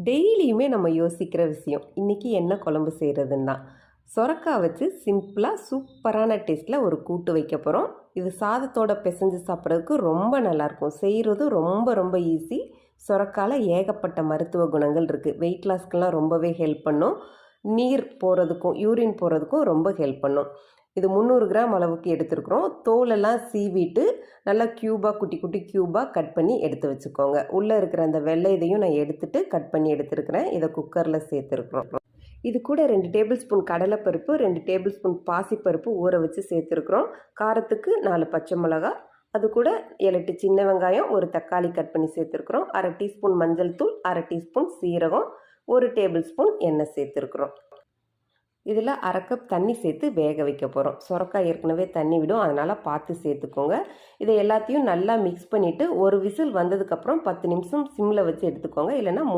டெய்லியுமே நம்ம யோசிக்கிற விஷயம் இன்றைக்கி என்ன குழம்பு செய்கிறதுன்னா சொரக்காய் வச்சு சிம்பிளாக சூப்பரான டேஸ்ட்டில் ஒரு கூட்டு வைக்க போகிறோம். இது சாதத்தோட பிசைஞ்சு சாப்பிட்றதுக்கு ரொம்ப நல்லாயிருக்கும். செய்கிறதும் ரொம்ப ரொம்ப ஈஸி. சொரக்காயில் ஏகப்பட்ட மருத்துவ குணங்கள் இருக்குது. வெயிட் லாஸ்க்கெல்லாம் ரொம்பவே ஹெல்ப் பண்ணும். நீர் போகிறதுக்கும் யூரின் போகிறதுக்கும் ரொம்ப ஹெல்ப் பண்ணும். இது 300 கிராம் அளவுக்கு எடுத்துருக்குறோம். தோலெல்லாம் சீவிட்டு நல்லா க்யூபாக குட்டி குட்டி க்யூபாக கட் பண்ணி எடுத்து வச்சுக்கோங்க. உள்ளே இருக்கிற அந்த வெள்ளை இதையும் நான் எடுத்துகிட்டு கட் பண்ணி எடுத்துருக்கிறேன். இதை குக்கரில் சேர்த்துருக்குறோம். இது கூட 2 டேபிள் ஸ்பூன் கடலைப்பருப்பு, 2 டேபிள் ஸ்பூன் பாசிப்பருப்பு ஊற வச்சு சேர்த்துருக்குறோம். காரத்துக்கு 4 பச்சை மிளகா, அது கூட 7-8 சின்ன வெங்காயம், ஒரு தக்காளி கட் பண்ணி சேர்த்துருக்குறோம். 1/2 டீஸ்பூன் மஞ்சள் தூள், 1/2 டீஸ்பூன் சீரகம், 1 டேபிள் ஸ்பூன் எண்ணெய் சேர்த்துருக்குறோம். இதில் 1/2 கப் தண்ணி சேர்த்து வேக வைக்க போகிறோம். சொரக்காய் ஏற்கனவே தண்ணி விடும், அதனால் பார்த்து சேர்த்துக்கோங்க. இதை எல்லாத்தையும் நல்லா மிக்ஸ் பண்ணிவிட்டு ஒரு விசில் வந்ததுக்கப்புறம் 10 நிமிஷம் சிம்மில் வச்சு எடுத்துக்கோங்க. இல்லைன்னா 3